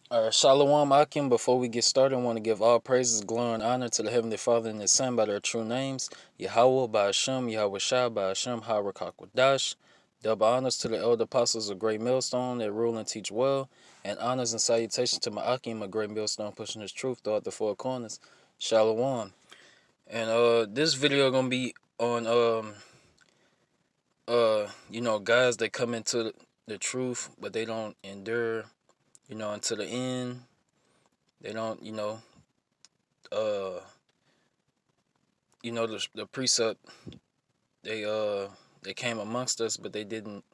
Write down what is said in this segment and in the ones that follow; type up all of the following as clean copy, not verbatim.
Shalom Akim. Before we get started, I want to give all praises, glory, and honor to the Heavenly Father and His Son by their true names, Yahweh, by Hashem, Yahweh Shai, by Hashem, Harakak. Double honors to the elder apostles of Great Millstone that rule and teach well, and honors and salutations to my Akim, a Great Millstone pushing His truth throughout the four corners. Shalom. And this video gonna be on guys that come into the truth, but they don't endure, until the end. They don't, uh the precept, they came amongst us, but they didn't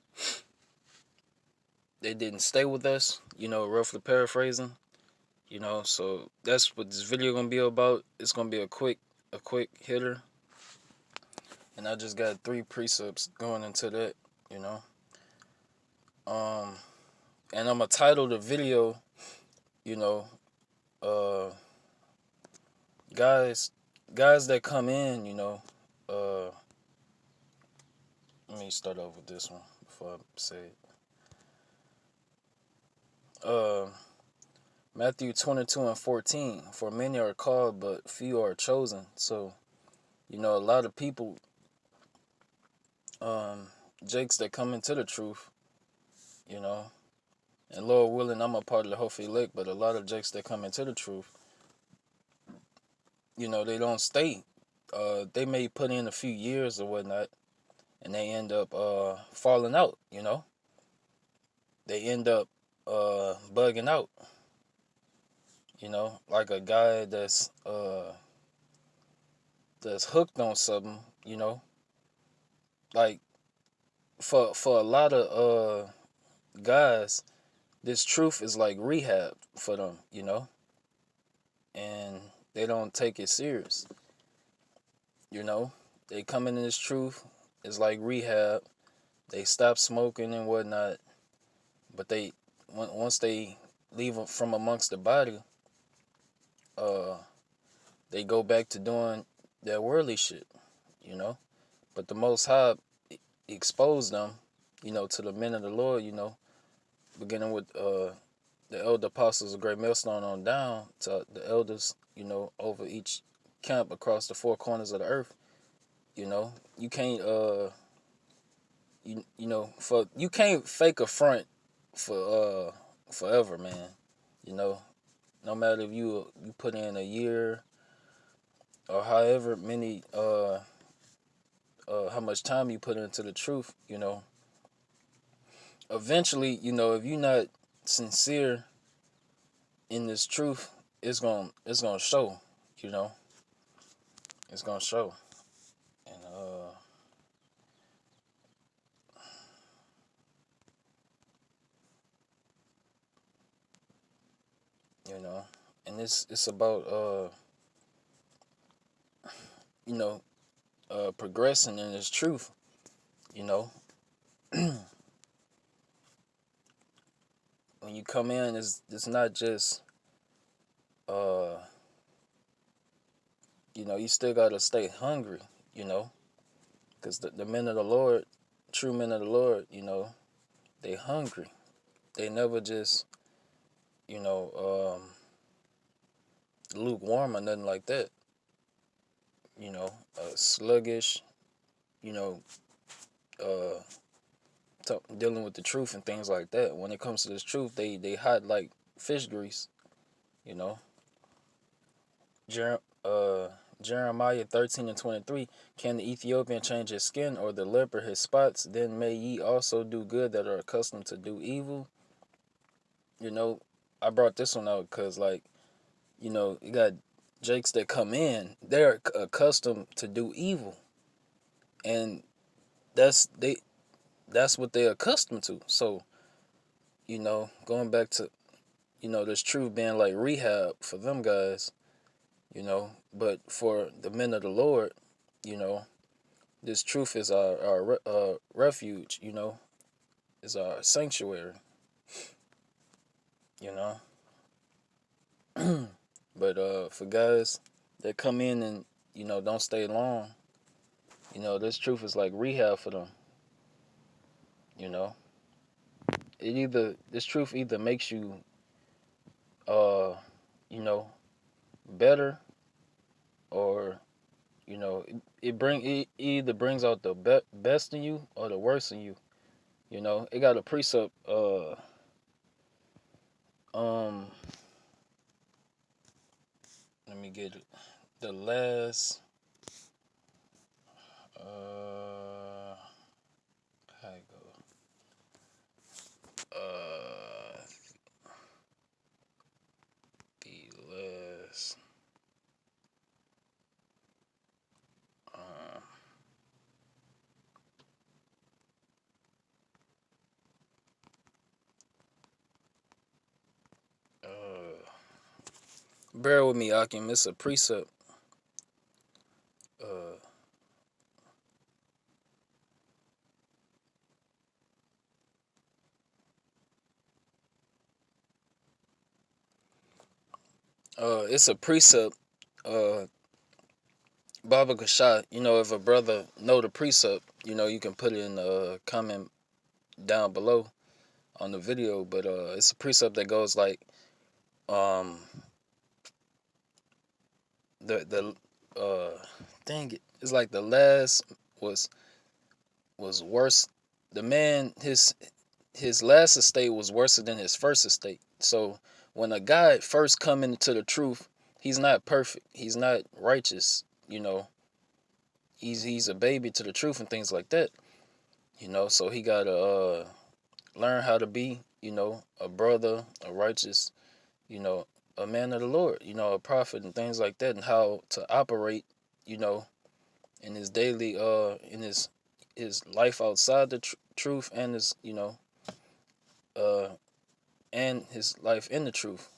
stay with us, roughly paraphrasing. So that's what this video gonna be about. It's gonna be a quick hitter, and I just got 3 precepts going into that. you know um and I'm gonna title the video, you know uh guys guys that come in, uh let me start off with this one before I say it. Matthew 22:14, for many are called, but few are chosen. So, a lot of people, jakes that come into the truth, you know, and Lord willing, I'm a part of the hopefully elect, but a lot of jakes that come into the truth, they don't stay. They may put in a few years or whatnot, and they end up falling out, They end up bugging out, like a guy that's hooked on something, like for a lot of guys, this truth is like rehab for them, and they don't take it serious. They come into this truth, it's like rehab. They stop smoking and whatnot, but once they leave from amongst the body, uh, they go back to doing their worldly shit, you know. But the Most High exposed them, to the men of the Lord, beginning with the elder apostles of Great Millstone on down to the elders, over each camp across the four corners of the earth. You can't for you can't fake a front for forever, man. You know, no matter if you put in a year or however many how much time you put into the truth, eventually, if you're not sincere in this truth, it's gonna show, you know. It's gonna show. And you know, and it's about you know, progressing in this truth, you know. When you come in, it's not just uh you still gotta stay hungry, because the men of the Lord, true men of the Lord, they hungry. They never just, you know, lukewarm or nothing like that. Sluggish, you know, uh, dealing with the truth and things like that. When it comes to this truth, they hot like fish grease, you know. Jer- uh, Jeremiah 13:23. Can the Ethiopian change his skin, or the leper his spots? Then may ye also do good that are accustomed to do evil. You know, I brought this one out because, like, you got jakes that come in, they're accustomed to do evil, and that's they that's what they're accustomed to. So, going back to, this truth being like rehab for them guys, but for the men of the Lord, you know, this truth is our refuge, is our sanctuary, you know. But for guys that come in and, don't stay long, this truth is like rehab for them, you know. This truth either makes you uh, you know, better, or it either brings out the best in you or the worst in you. It got a precept. Um, Let me get it. The last. How it go? Uh, the last. Uh, uh, Bear with me, Akim. It's a precept. Uh, it's a precept. Uh, Baba Kasha. If a brother know the precept, you can put it in the comment down below on the video. But it's a precept that goes like, um, the dang it, it's like the last was was worse. The man, his last estate was worse than his first estate. So when a guy first come into the truth, he's not perfect. He's not righteous. He's a baby to the truth and things like that. So he gotta learn how to be, a brother, a righteous, you know, a man of the Lord, a prophet and things like that, and how to operate, you know, in his daily, in his life outside the truth, and his, uh, and his life in the truth,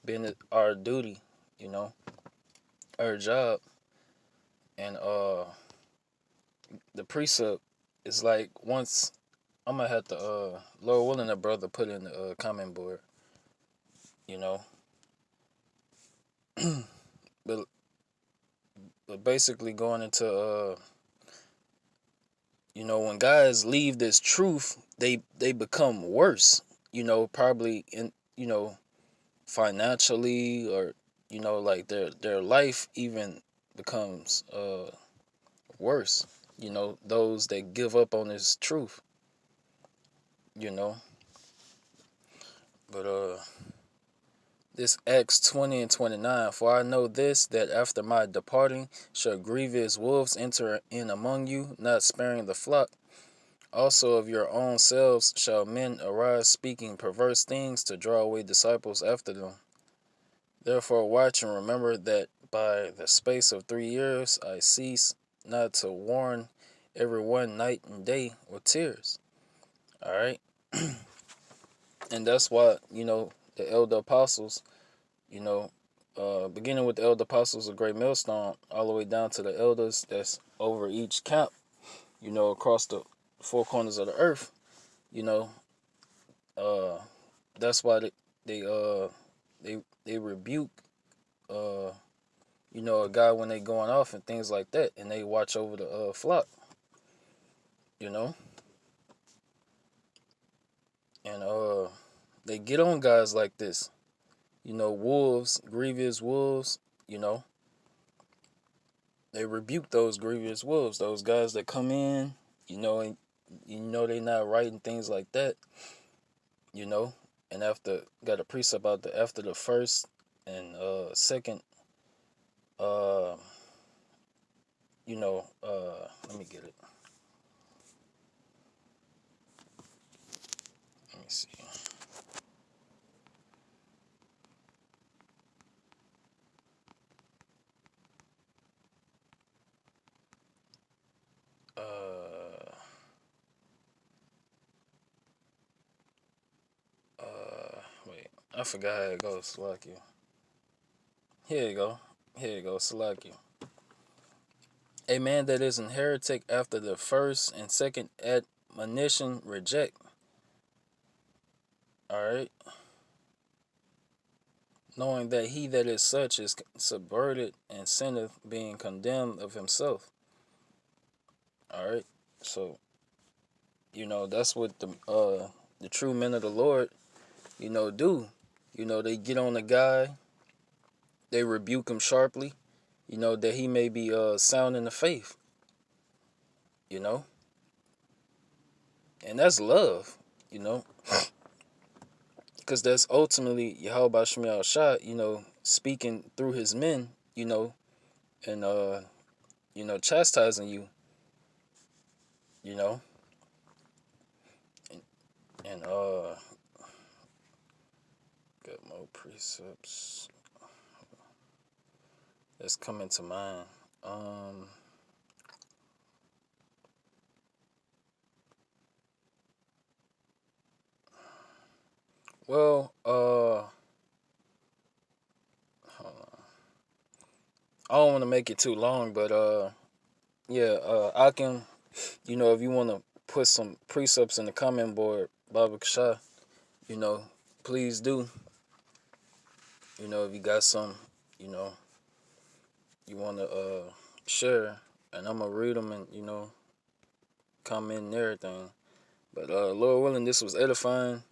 being our duty, you know, our job, and the precept is like once I'm gonna have to, Lord willing, a brother put in the comment board, you know, but basically going into when guys leave this truth, they become worse, probably in, financially, or like their life even becomes worse, those that give up on this truth, you know but this Acts 20 and 29, for I know this, that after my departing shall grievous wolves enter in among you, not sparing the flock. Also of your own selves shall men arise, speaking perverse things to draw away disciples after them. Therefore watch and remember that by the space of 3 years I cease not to warn every one night and day with tears. All right. And that's why, the elder apostles, you know, beginning with the elder apostles of Great Millstone, all the way down to the elders that's over each camp, across the four corners of the earth, you know, uh, that's why they rebuke, uh, a guy when they going off and things like that, and they watch over the flock, you know, and they get on guys like this, wolves, grievous wolves, you know, they rebuke those grievous wolves, those guys that come in, and they not right and things like that, you know, and after got a precept about after the first and second, uh, let me get it. Let me see. Uh, Wait, I forgot how it goes. Slacky. Here you go. Here you go. Slacky. A man that is an heretic after the first and second admonition reject. All right. Knowing that he that is such is subverted and sinneth, being condemned of himself. All right. So, that's what the true men of the Lord, do. They get on the guy, they rebuke him sharply, that he may be sound in the faith, you know, and that's love, you know, because that's ultimately Yahweh Shemiah Shah, speaking through his men, and chastising you, you know, and got more precepts that's coming to mind. Well, hold on. I don't want to make it too long, but yeah, I can, if you want to put some precepts in the comment board, Baba Kasha, you know, please do. If you got some, you know, you want to share, and I'm gonna read them and comment and everything. But Lord willing, this was edifying.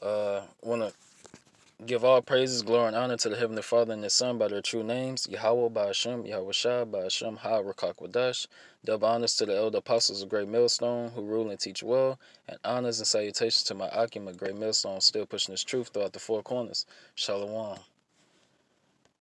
Want to give all praises, glory, and honor to the Heavenly Father and His Son by their true names, Yahweh by Hashem, Yahweh Shah by Hashem, Ha Rakak Wadash. Double honors to the elder apostles of Great Millstone who rule and teach well, and honors and salutations to my Akim of Great Millstone still pushing his truth throughout the four corners. Shalom.